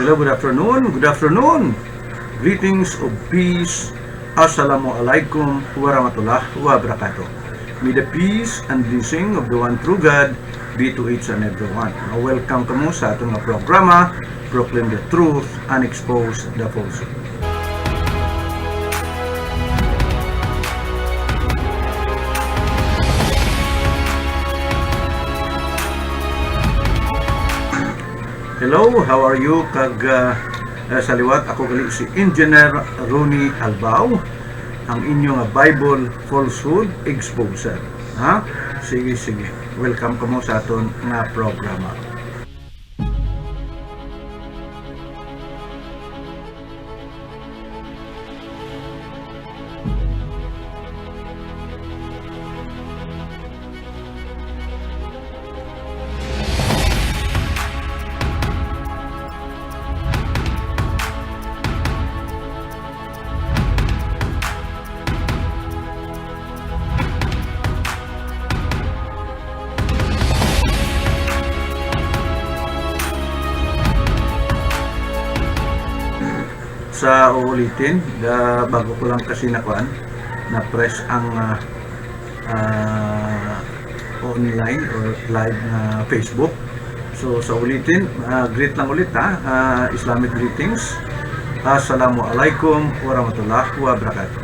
Hello, good afternoon. Good afternoon. Greetings of peace. Assalamualaikum warahmatullahi wabarakatuh. May the peace and blessing of the one true God be to each and everyone. Welcome kamo sa atong programa, Proclaim the Truth and Expose the Falsehood. Hello, how are you? Sa liwat, ako gali si Engineer Ronnie Albao, ang inyong Bible Falsehood Exposer. Sige. Welcome kamo sa aton nga programa. Sa uulitin, bago ko lang kasi na press ang online or live na Facebook. So sa ulitin, greet lang ulit Islamic greetings. Assalamualaikum warahmatullahi wabarakatuh.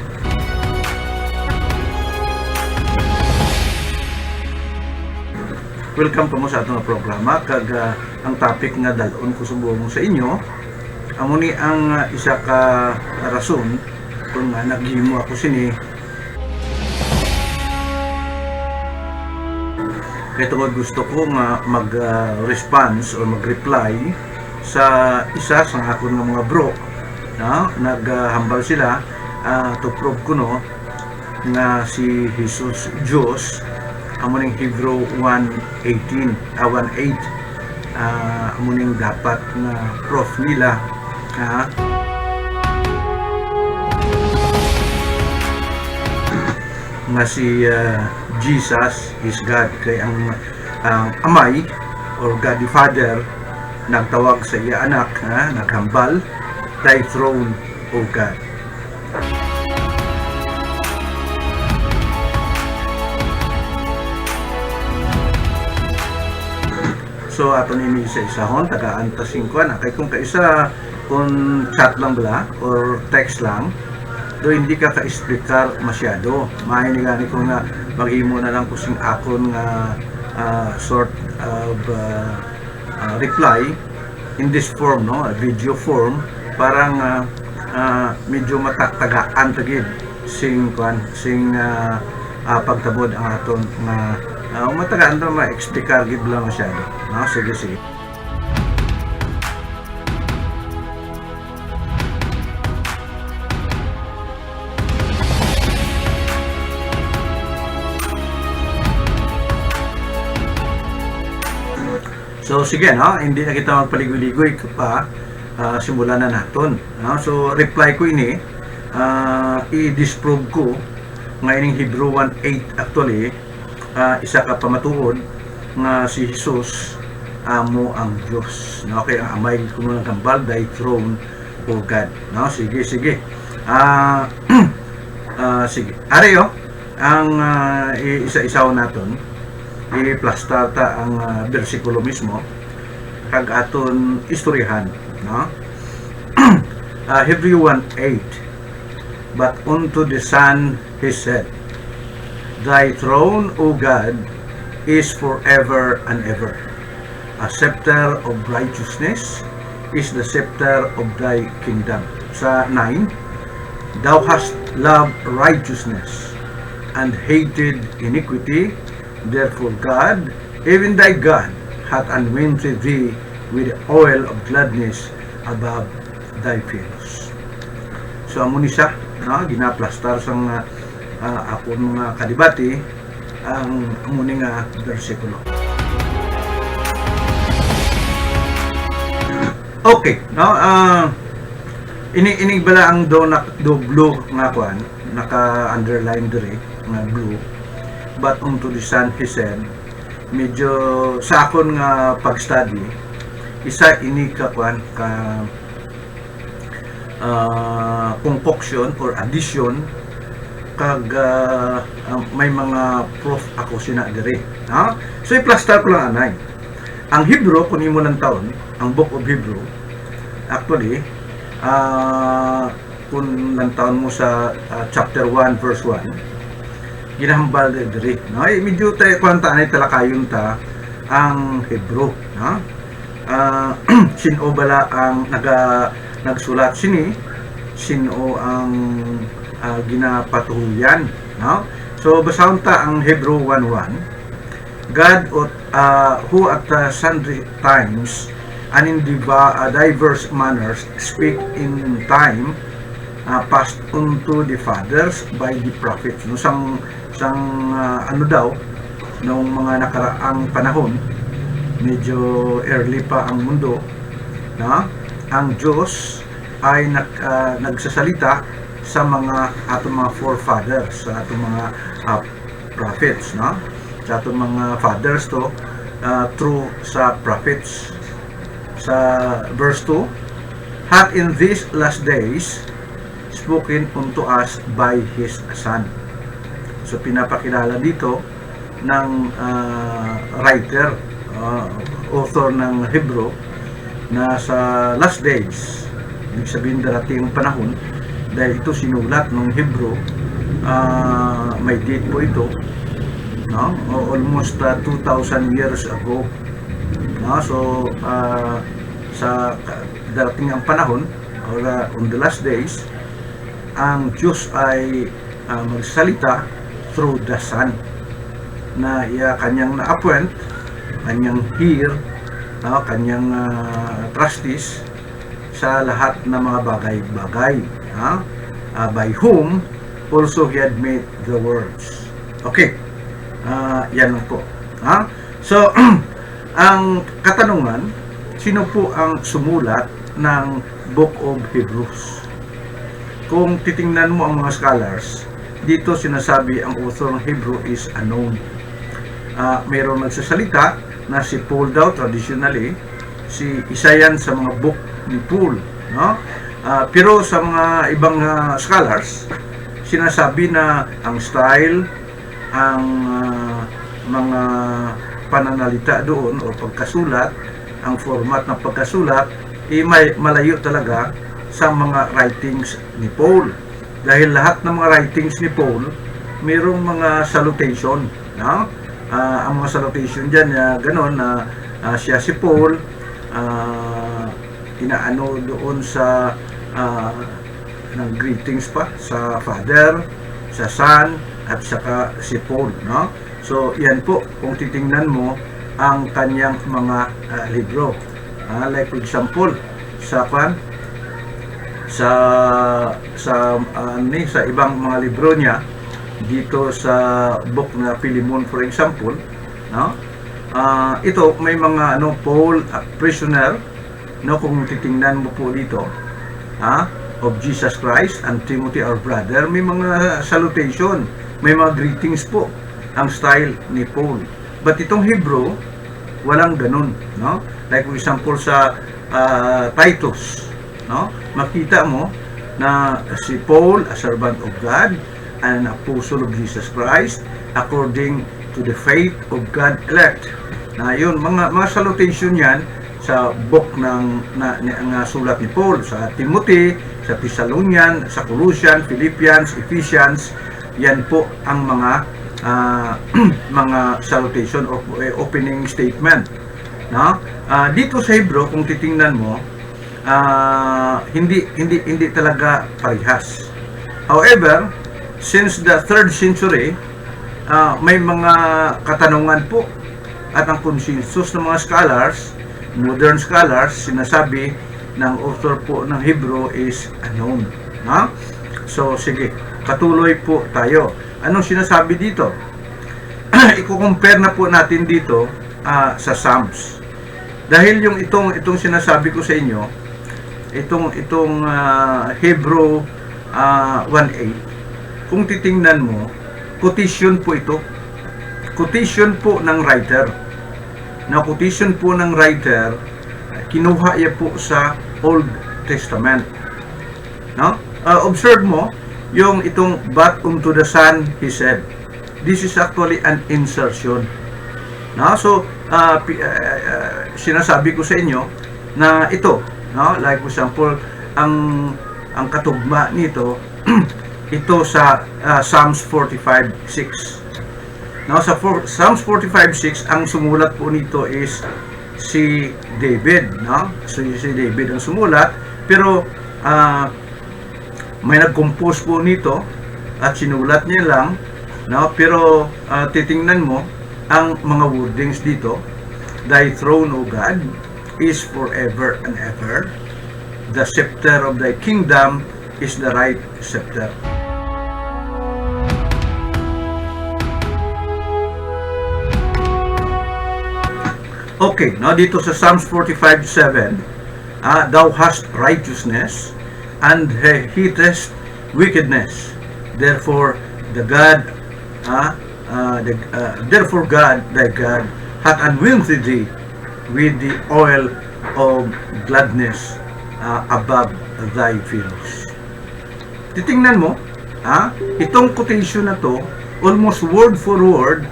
Welcome po mo sa atong programa. Ang topic nga dalon ko subong sa inyo, amo ni ang isa ka rason kung naghimo ako sini kaya tungod gusto ko nga mag-response or mag-reply sa isa sa akong mga bro naghambal sila to prove ko nga si Jesus Diyos amo ning Hebrew 1:18 amo ning dapat na proof nila nga si Jesus is God, kay ang amay or God the Father nagtawag sa iya anak naghambal, thy throne o God. So ato ni isa-isahon taga-antasing ko kay kung kaisa kung chat lang bala or text lang do hindi ka ka-explicar masyado maayo ni gani ko nga maghimo na lang kusing akon nga sort of reply in this form video form parang medyo matatagaan tagid sing pagtabod ang aton nga matagaan na ma-explicar gid lang masyado sige. So sige hindi na kita magpaligoy-ligoy pa, simulan na naton. So reply ko ini, i-disprove ko nga ining Hebrew 1:8 actually isa ka pamatuod nga si Jesus amo ang Dios. Okay, ang amay ko nang gambal thy throne o God. Sige. Sige. Areyo ang isa-isaw naton i-plastar ta ang bersikulo mismo kag aton istoryahan Hebrew 1:8 but unto the Son he said, thy throne O God is forever and ever, a scepter of righteousness is the scepter of thy kingdom. Sa 9, thou hast loved righteousness and hated iniquity. Therefore God, even thy God, hath anointed thee with the oil of gladness above thy fellows. So amo ni siya, ginaplastar sang akon mga kadibati ang amo ni nga bersikulo. Okay, ini bala ang do blue nga kwan, naka-underline diri nga blue. But unto the Son he said, medyo sa akon nga pag-study isa ini ka concoction or addition kag may mga proof ako sina diri, ha? So i-plaster ko lang anay. Ang Hebrew kun imo lang taon, ang Book of Hebrew actually kung lang taon mo sa chapter 1 verse 1 ginahambal diri, no? Medyo tayo kwanta anay talakayon ta ang Hebrew, no? Sino bala ang nagsulat sino ang ginapatuhuyan, no? So basahon ta ang Hebrew 1:1. God who at sundry times and in diverse manners speak in time past unto the fathers by the prophets, no? Sang ano daw nung mga nakaraang panahon, medyo early pa ang mundo, no? Ang Diyos ay nagsasalita sa atong mga forefathers, sa atong mga prophets, no? Sa atong mga fathers to through sa prophets. Sa verse 2, hath in these last days spoken unto us by His Son. So pinapakilala dito ng writer, author ng Hebrew, na sa last days, ibig sabihin darating ang panahon, dahil ito sinulat ng Hebrew, may date po ito, no? Almost 2,000 years ago, no? So sa darating ang panahon, or on the last days, ang Diyos ay magsalita through the Son, na kanyang na-appoint, kanyang heir, no? Kanyang trustees sa lahat ng mga bagay-bagay, by whom also He had made the worlds. Okay, yan lang po. So, ang katanungan, sino po ang sumulat ng Book of Hebrews? Kung titingnan mo ang mga scholars, dito sinasabi ang author ng Hebrew is unknown. Mayroong nagsasalita na si Paul daw, traditionally, isa yan sa mga book ni Paul, no? Pero sa mga ibang scholars, sinasabi na ang style, ang mga pananalita doon o pagkasulat, ang format ng pagkasulat, may malayo talaga sa mga writings ni Paul. Dahil lahat ng mga writings ni Paul, mayroong mga salutation, no? Ang mga salutation dyan, gano'n na siya si Paul, inaano doon sa ng greetings pa sa Father, sa Son, at saka si Paul, no? So yan po, kung titingnan mo ang kanyang mga libro, like for example sa ibang mga libro niya, dito sa book na Philemon for example, no? Ito may mga Paul prisoner, no? Kung titingnan mo po dito, of Jesus Christ and Timothy our brother, may mga salutation, may mga greetings po ang style ni Paul. But itong Hebrew, walang ganun, no? Like for example sa Titus, no? Makita mo na si Paul, a servant of God, an apostle of Jesus Christ, according to the faith of God elect. Na yun, mga salutation yan sa book ng sulat ni Paul, sa Timothy, sa Thessalonian, sa Colossians, Philippians, Ephesians. Yan po ang mga mga salutation or opening statement, no? Dito sa Hebrew, kung titingnan mo, hindi talaga parehas. However, since the 3rd century, may mga katanungan po, at ang consensus ng mga scholars, modern scholars, sinasabi ng author po ng Hebrew is unknown, no? So sige, patuloy po tayo. Anong sinasabi dito? I-compare na po natin dito sa Psalms. Dahil yung itong sinasabi ko sa inyo, itong Hebrew 1:8, kung titingnan mo, quotation po ito. Quotation po ng writer. Na quotation po ng writer, kinuha niya po sa Old Testament. No? Observe mo yung itong but unto the Son he said. This is actually an insertion. No? So sinasabi ko sa inyo na ito, no? Like for example, ang katugma nito ito sa Psalms 45:6. No, sa Psalms 45:6 ang sumulat po nito is si David, no? So si David ang sumulat, pero may nag-compose po nito at sinulat niya lang, no? Pero titingnan mo ang mga wordings dito. Thy throne, O God, is forever and ever. The scepter of thy kingdom is the right scepter. Okay, now dito sa Psalms 45:7, thou hast righteousness and hatest wickedness. Therefore therefore God, thy God, hath anointed thee with the oil of gladness above thy fellows. Titingnan mo, itong quotation na to, almost word for word,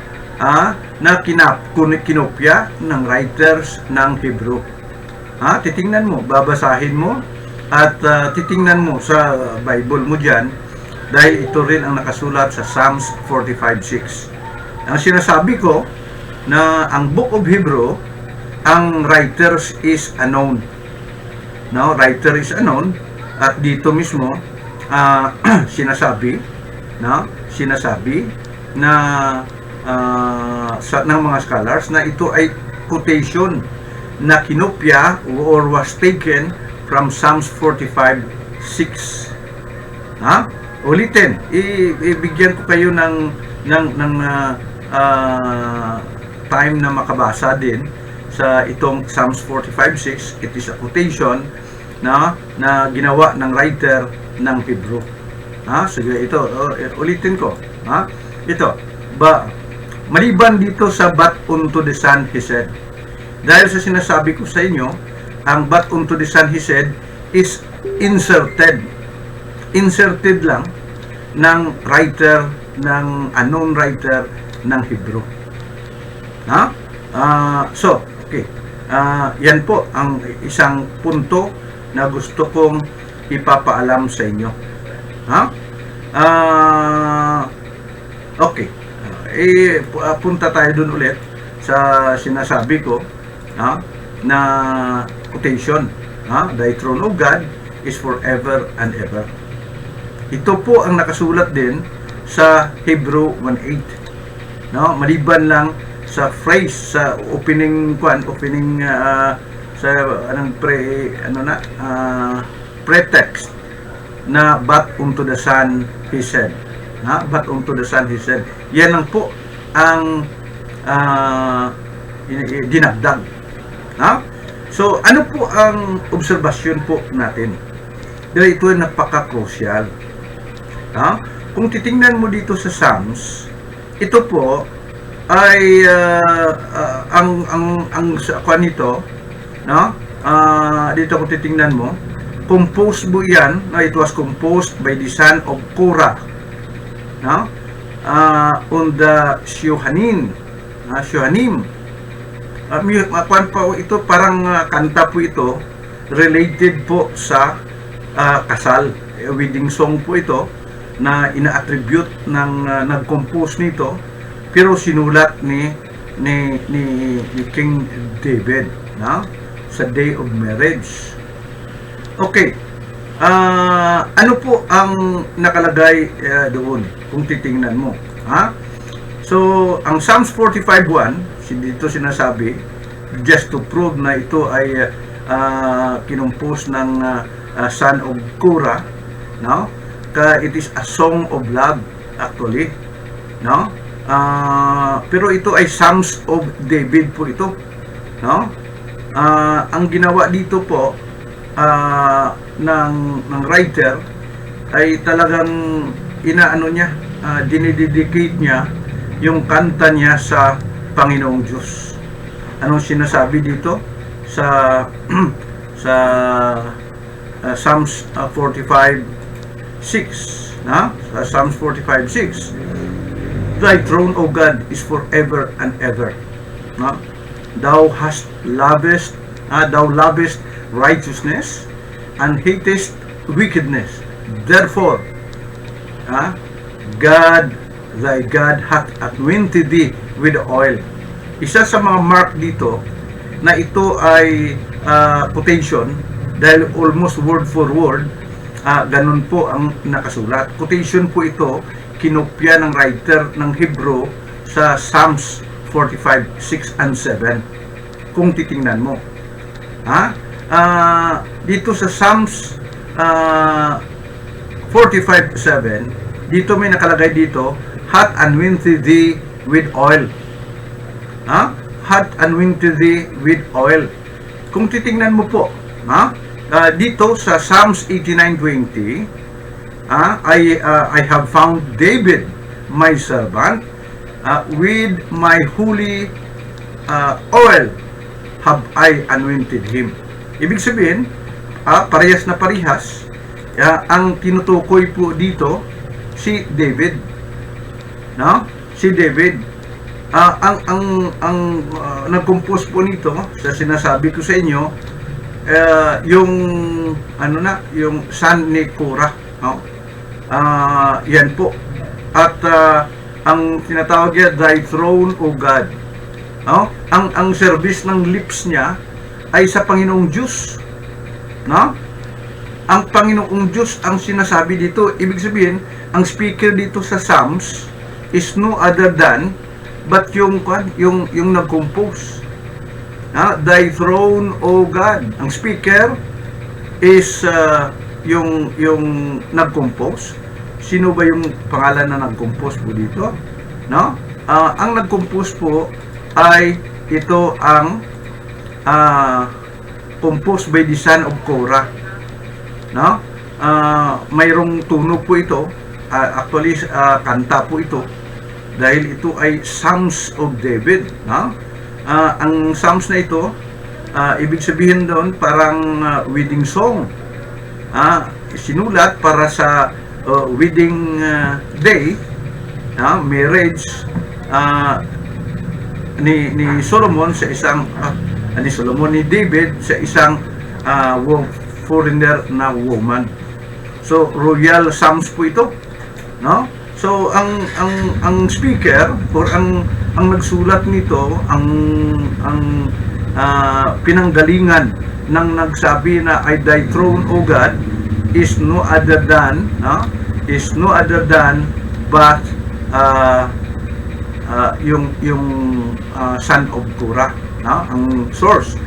na kinopya ng writers ng Hebrew. Titingnan mo, babasahin mo, at titingnan mo sa Bible mo dyan, dahil ito rin ang nakasulat sa Psalms 45:6. Ang sinasabi ko, na ang Book of Hebrew, ang writers is unknown. No, writer is unknown, at dito mismo, sinasabi na ng mga scholars na ito ay quotation na kinopya or was taken from Psalms 45:6. Ulitin, ibigyan ko kayo ng time na makabasa din sa itong Psalms 45:6. It is a quotation na ginawa ng writer ng Hebrew. Sige, ito ulitin ko. Ito, maliban dito sa but unto the Son he said. Dahil sa sinasabi ko sa inyo, ang but unto the Son he said is inserted lang ng writer, ng unknown writer ng Hebrew. So, okay. Yan po ang isang punto na gusto kong ipapaalam sa inyo. Okay. Punta tayo dun ulit sa sinasabi ko na quotation. Thy throne, O God, is forever and ever. Ito po ang nakasulat din sa Hebrew 1:8. Maliban lang sa phrase sa opening sa pretext na but unto the Son he said. But unto the Son he said. Yan lang po ang dinagdag. So ano po ang obserbasyon po natin? Dahil ito ay napaka-crucial. Kung titingnan mo dito sa Psalms, ito po ay ang kuan nito, dito kung titingnan mo, composed mo yan, it was composed by the son of Korah, on the Shohanim. Kuan pa ito, parang kanta po ito, related po sa kasal, wedding song po ito, na ina-attribute ng nag-compose nito, pero sinulat ni King David sa day of marriage. Okay, ano po ang nakalagay doon kung titingnan mo? So ang Psalms 45:1 dito sinasabi, just to prove na ito ay kinompose ng son of Korah, it is a song of love actually, pero ito ay Psalms of David po ito, ang ginawa dito po ng writer ay talagang inaano niya, dinidedicate niya yung kanta niya sa Panginoong Diyos. Anong sinasabi dito sa sa Psalms 45:6, na sa Psalms 45:6, Thy throne, O God, is forever and ever. No? Thou lovest righteousness and hatest wickedness. Therefore, God, thy God hath anointed thee with oil. Isa sa mga mark dito na ito ay quotation, dahil almost word for word, ganun po ang nakasulat. Quotation po ito, kinopya ng writer ng Hebrew sa Psalms 45:6 and 7. Kung titingnan mo. Dito sa Psalms 45:7, dito may nakalagay dito, hath anointed thee with oil. Hath anointed thee with oil. Kung titingnan mo po, dito sa Psalms 89:20, I have found David, my servant, with my holy oil have I anointed him. Ibig sabihin, parehas na parehas, ang tinutukoy po dito, si David. No? Si David. Ang nag-compose po nito, sa sinasabi ko sa inyo, yung yung son ni Korah, no? Yan po. At ang tinatawag niya, thy throne, O God. No? Ang service ng lips niya ay sa Panginoong Diyos. No? Ang Panginoong Diyos ang sinasabi dito. Ibig sabihin, ang speaker dito sa Psalms is no other than but yung nag-compose. Thy throne, O God. Ang speaker is yung nag-compose. Sino ba yung pangalan na nag-compose po dito? No? Ang nag-compose po ay ito ang composed by the son of Korah. No? Mayroong tunog po ito. Actually, kanta po ito. Dahil ito ay Psalms of David. No? Ang Psalms na ito, ibig sabihin doon parang wedding song. Sinulat para sa wedding day, marriage ni Solomon sa isang ni David sa isang foreigner na woman. So royal psalms po ito, no? So ang speaker or ang nagsulat nito, ang pinanggalingan ng nagsabi na I thy throne, O God, is no other than but yung son of Korah, ang source.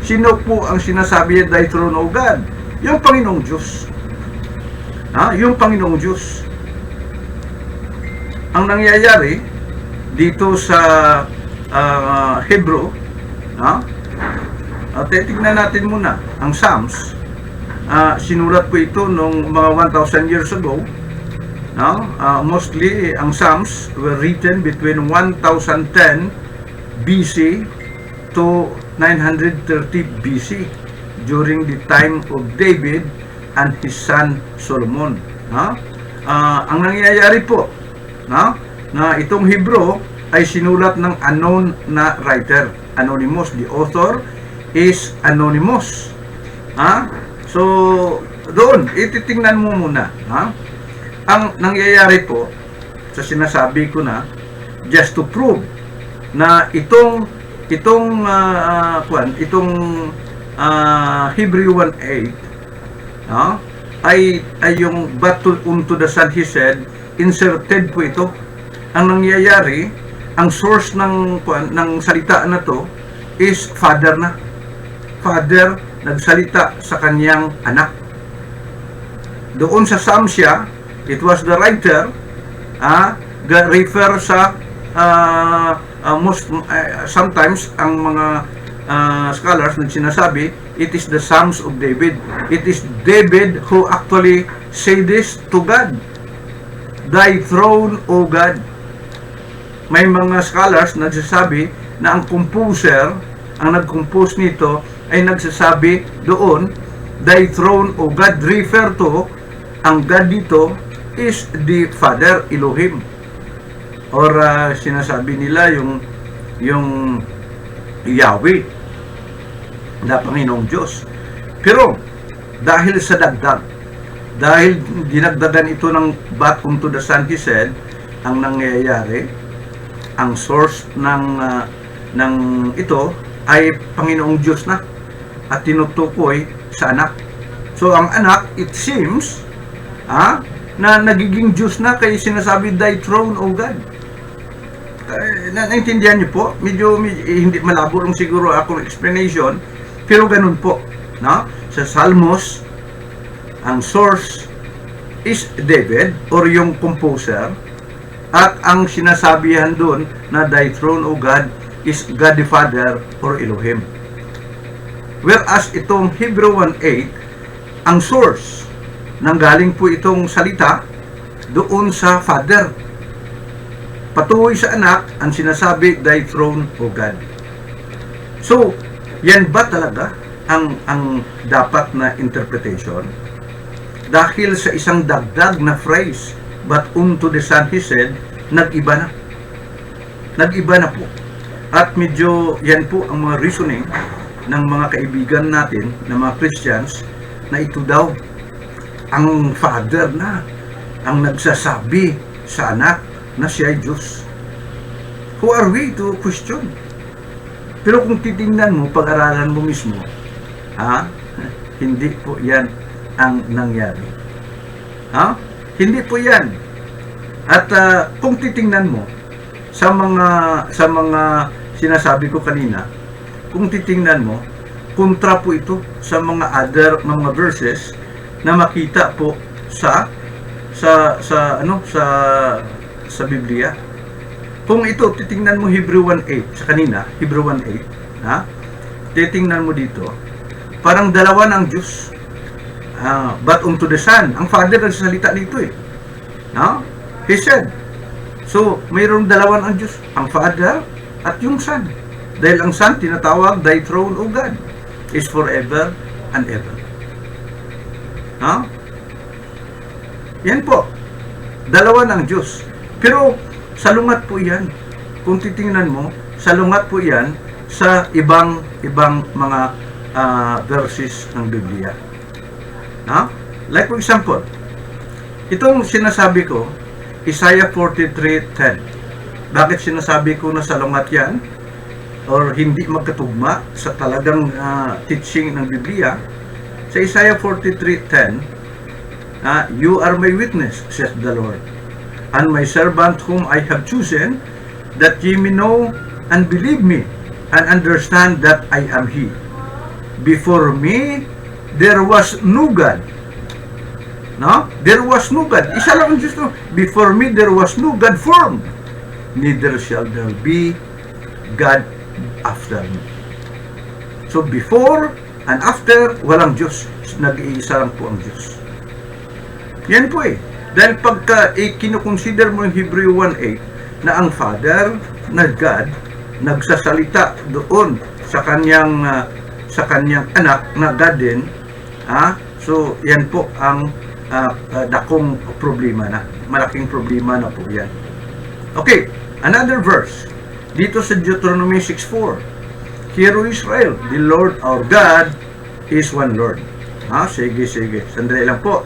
Sino po ang sinasabi thy throne, O God? Yung Panginoong Diyos. Yung Panginoong Diyos. Ang nangyayari dito sa Hebrew, titignan natin muna ang Psalms. Sinulat po ito noong mga 1,000 years ago. Mostly ang Psalms were written between 1010 BC to 930 BC during the time of David and his son Solomon. Ang nangyayari po, na itong Hebrew ay sinulat ng unknown na writer, anonymous. The author is anonymous. So doon ititingnan mo muna, ang nangyayari po sa sinasabi ko na just to prove na itong Hebrew 1:8 ay yung battle unto the sun, he said, inserted po ito. Ang nangyayari, ang source ng salita na to is father na. Father nagsalita sa kanyang anak. Doon sa Psalms siya, it was the writer, refer sa sometimes ang mga scholars na sinasabi, it is the Psalms of David. It is David who actually say this to God. Thy throne, O God. May mga scholars na nagsasabi na ang composer, ang nag-compose nito, ay nagsasabi doon, thy throne, O God, refer to, ang God dito is the Father, Elohim. Or sinasabi nila yung Yahweh na Panginoong Diyos. Pero dahil sa dagdag, dahil dinagdagan ito ng but unto the Son, He said, ang nangyayari, ang source ng ito ay Panginoong Diyos na at tinutukoy sa anak. So ang anak, it seems na nagiging Diyos na, kaya sinasabi, thy throne, O God. Naintindihan niyo po? Medyo hindi malabo lang siguro akong explanation, pero ganun po, no? Sa Salmos, ang source is David or yung composer, at ang sinasabihan doon na thy throne, O God, is God the Father or Elohim. Whereas itong Hebrew 1:8, ang source nanggaling po itong salita doon sa Father. Patuloy sa anak, ang sinasabi, thy throne, O God. So, yan ba talaga ang dapat na interpretation? Dahil sa isang dagdag na phrase, but unto the Son, He said, nag-iba na. Nag-iba na po. At medyo yan po ang mga reasoning ng mga kaibigan natin, ng mga Christians, na ito daw, ang Father na, ang nagsasabi sa anak na siya ay Diyos. Who are we to question? Pero kung titingnan mo, pag-aralan mo mismo, hindi po yan ang nangyari. Hindi po yan. At kung titingnan mo, sa mga sinasabi ko kanina, kung titingnan mo, kontra po ito sa mga other mga verses na makita po sa Biblia. Kung ito titingnan mo Hebrew 1:8 sa kanina, Hebrew 1:8, titingnan mo dito, parang dalawa ng Diyos. But unto the Son, ang Father nagsasalita dito He said. So, mayroong dalawa ng Diyos, ang Father at yung Son. Dahil ang Son tinatawag, thy throne, O God, is forever and ever. Yan po. Dalawa ng Diyos. Pero salungat po yan. Kung titingnan mo, salungat po yan sa ibang mga verses ng Biblia. Like for example, itong sinasabi ko, Isaiah 43:10. Bakit sinasabi ko na salungat yan? Or hindi magkatugma sa talagang teaching ng Biblia? Sa Isaiah 43:10, you are my witness, says the Lord, and my servant whom I have chosen, that ye may know and believe me, and understand that I am He. Before me, there was no God. There was no God. Isa lang ang Diyos. Before me, there was no God formed. Neither shall there be God after me. So, before and after, walang Diyos. Nag-iisa lang po ang Diyos. Yan po Dahil pagka kinukonsider mo yung Hebrew 1:8 na ang Father na God nagsasalita doon sa kanyang anak na God din, so yan po ang dakong problema na. Malaking problema na po yan. Okay, another verse. Dito sa Deuteronomy 6:4. Hear, O Israel, the Lord our God is one Lord. Sige. Sandali lang po.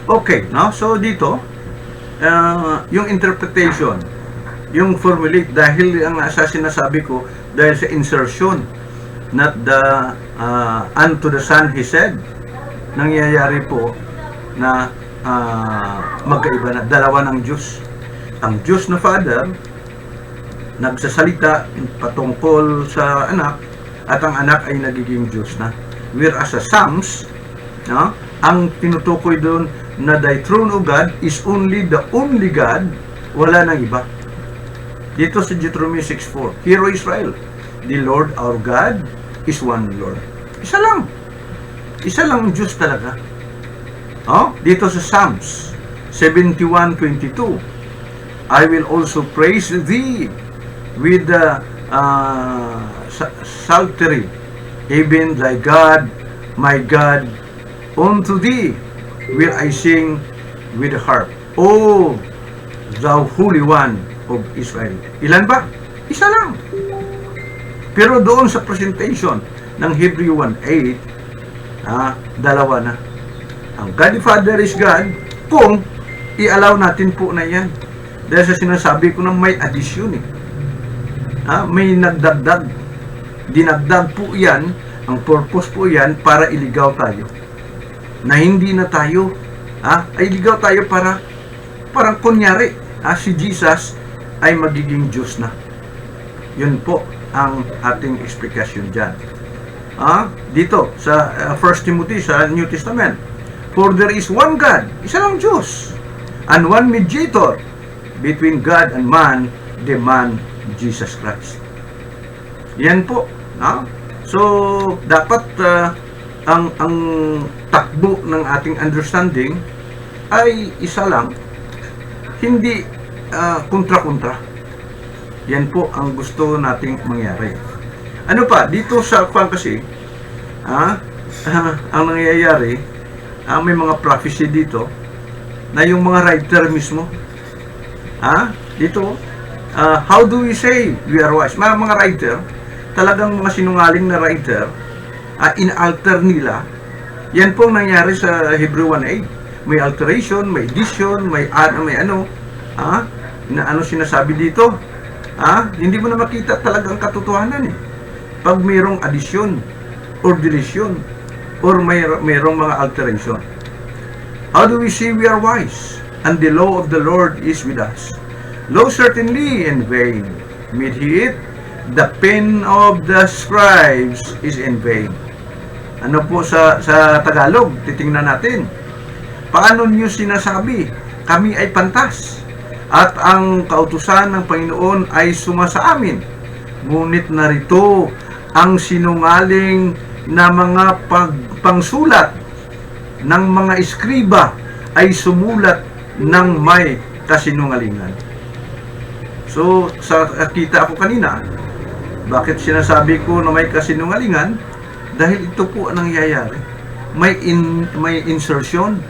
Okay, so dito, yung interpretation, yung formulate, dahil ang sinasabi ko, dahil sa insertion, not the unto the Son, He said, nangyayari po na magkaiba na, dalawa ng Diyos. Ang Diyos na Father, nagsasalita patungkol sa anak, at ang anak ay nagiging Diyos na. Whereas sa Psalms, ang tinutukoy doon, na thy throne, O God, is only the only God, wala nang iba. Dito sa Deuteronomy 6:4, Hear, O Israel, the Lord our God is one Lord. Isa lang. Isa lang ang Diyos talaga. Dito sa Psalms 71:22, I will also praise thee with the psaltery, even thy God, my God, unto thee will I sing with the harp. O thou Holy One of Israel. Ilan ba? Isa lang. Pero doon sa presentation ng Hebrew 1:8, dalawa na. Ang God the Father is God kung i-allow natin po na yan. Dahil sa sinasabi ko na may addition may nagdagdag. Dinagdag po yan, ang purpose po yan para iligaw tayo. Na hindi na tayo, ay iligaw tayo para parang kunyari, si Jesus ay magiging Diyos na. Yun po ang ating explanation dyan. Dito sa 1 Timothy sa New Testament, for there is one God, isa lang Diyos, and one mediator between God and man, the man Jesus Christ. Yan po. So, dapat ang takbo ng ating understanding ay isa lang, hindi kontra-kontra. Yan po ang gusto nating mangyari. Ano pa, dito sa kwan kasi, ang nangyayari, may mga prophecy dito, na yung mga writer mismo, dito, how do we say we are wise? Mga writer, talagang mga sinungaling na writer, in-alter nila. Yan po nangyari sa Hebrew 1:8. May alteration, may addition, may ano, na ano sinasabi dito. Hindi mo na makita talagang katotohanan pag mayroong addition or deletion or mayroong mga alteration. How do we say we are wise? And the law of the Lord is with us. Lo, certainly in vain made he it, the pen of the scribes is in vain. Ano po sa Tagalog? Titingnan natin. Paano niyo sinasabi, kami ay pantas, at ang kautusan ng Panginoon ay sumasa amin? Ngunit narito ang sinungaling na mga pangsulat ng mga eskriba ay sumulat ng may kasinungalingan. So, kita ako kanina, bakit sinasabi ko na may kasinungalingan? Dahil ito po ang nangyayari. May insertion.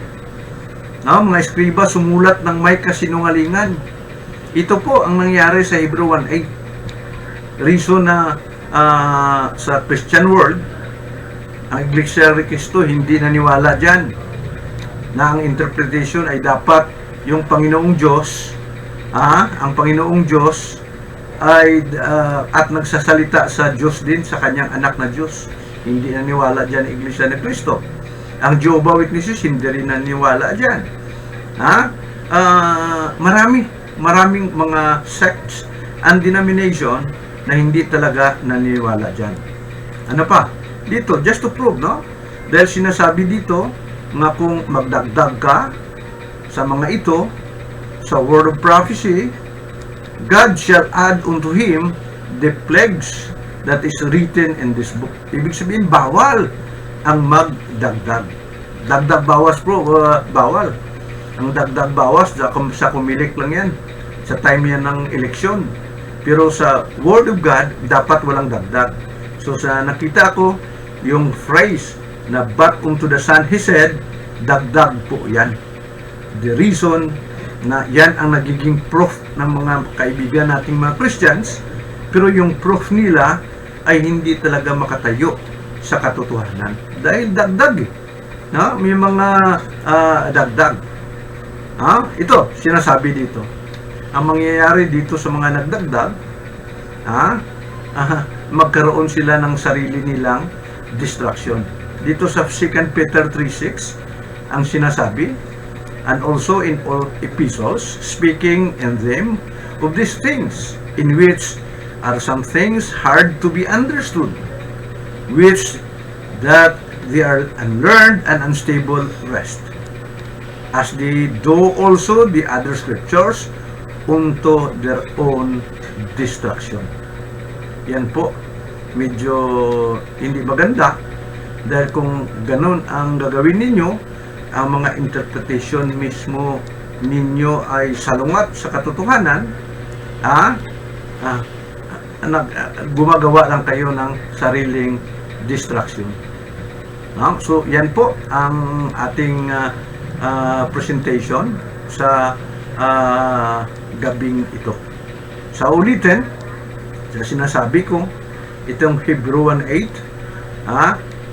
Mga eskriba sumulat ng may kasinungalingan. Ito po ang nangyari sa Hebrew 1:8. Reason na sa Christian world, ang Iglesia ni Cristo hindi naniwala dyan na ang interpretation ay dapat yung Panginoong Diyos, ang Panginoong Diyos ay at nagsasalita sa Diyos din, sa kanyang anak na Diyos. Hindi naniwala dyan ang Iglesia ni Cristo. Ang Jehovah's Witnesses hindi rin naniwala dyan. Maraming mga sects and denomination na hindi talaga naniwala dyan. Ano pa? Dito, just to prove, dahil sinasabi dito nga kung magdagdag ka sa mga ito, sa word of prophecy, God shall add unto him the plagues that is written in this book. Ibig sabihin, bawal ang magdagdag. Dagdag bawas bawal. Ang dagdag bawas, sa kumilik lang yan. Sa time yan ng eleksyon. Pero sa Word of God, dapat walang dagdag. So sa nakita ko, yung phrase na but unto the Son he said, dagdag po yan. The reason na yan ang nagiging proof ng mga kaibigan nating mga Christians, pero yung proof nila ay hindi talaga makatayo sa katotohanan. Dahil dagdag may mga dagdag. Ito, sinasabi dito. Ang mangyayari dito sa mga nagdagdag, magkaroon sila ng sarili nilang distraction. Dito sa 2 Peter 3:6, ang sinasabi, and also in all epistles, speaking in them of these things, in which are some things hard to be understood, which that they are unlearned and unstable rest. as they do also the other scriptures unto their own destruction. Yan po, medyo hindi maganda dahil kung ganun ang gagawin ninyo, ang mga interpretation mismo ninyo ay salungat sa katotohanan, gumagawa lang kayo ng sariling distraction. So, yan po ang ating presentation sa gabing ito. Sa ulitin, sa sinasabi ko, itong Hebrew 1:8,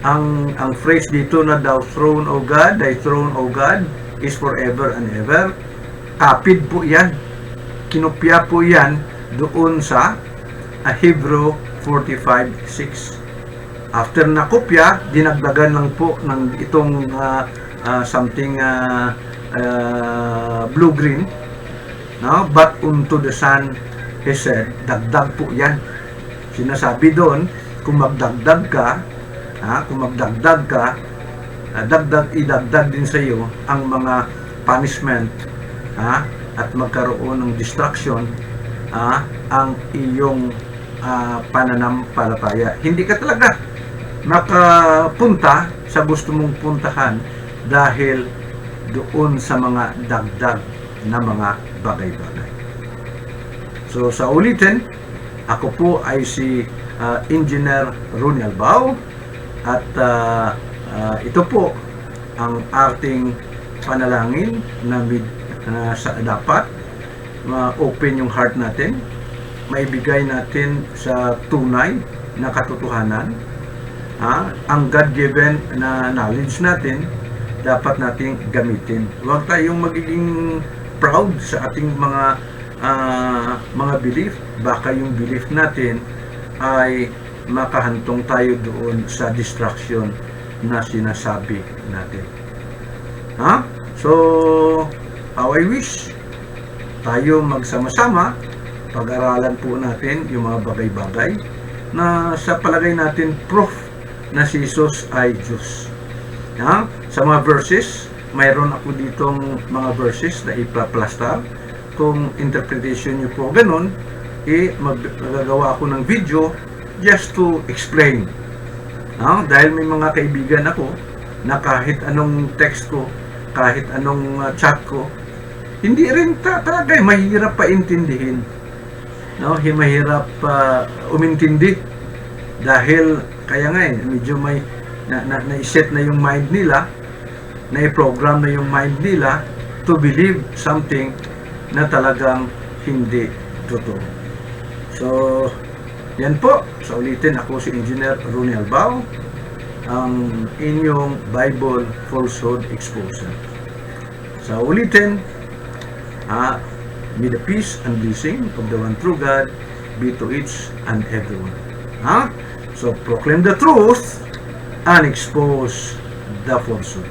ang phrase dito na thy throne, O God, is forever and ever. Kapid po yan. Kinopya po yan doon sa Hebrew 45:6. After na kopya, dinagdagan lang po ng itong something blue-green. No? But unto the Son, he said, dagdag po yan. Sinasabi doon, kung magdagdag ka, idagdag din sa iyo ang mga punishment, at magkaroon ng distraction, ang iyong pananampalataya. Hindi ka talaga makapunta sa gusto mong puntahan dahil doon sa mga dagdag na mga bagay-bagay. So sa ulitin, ako po ay si Engineer Ronnie Albao, at ito po ang ating panalangin na dapat open yung heart natin, maibigay natin sa tunay na katotohanan, ang God-given na knowledge natin, dapat nating gamitin. Huwag tayong magiging proud sa ating mga belief. Baka yung belief natin ay makahantong tayo doon sa distraction na sinasabi natin. So, how I wish tayo magsama-sama, pag-aralan po natin yung mga bagay-bagay na sa palagay natin proof na si Jesus ay Diyos. Sa mga verses, mayroon ako ditong mga verses na ipaplastar. Kung interpretation nyo po ganun, magagawa ako ng video just to explain. Dahil may mga kaibigan ako na kahit anong text ko, kahit anong chat ko, hindi rin talaga mahirap pa intindihin. Mahirap umintindi dahil kaya nga medyo may na-set na yung mind nila, na-program na yung mind nila to believe something na talagang hindi totoo. So, yan po. Sa ulitin, ako si Engineer Ronnie Albao, ang inyong Bible Falsehood Exposer. Sa ulitin, may the peace and blessing of the one true God be to each and everyone. So proclaim the truth and expose the falsehood.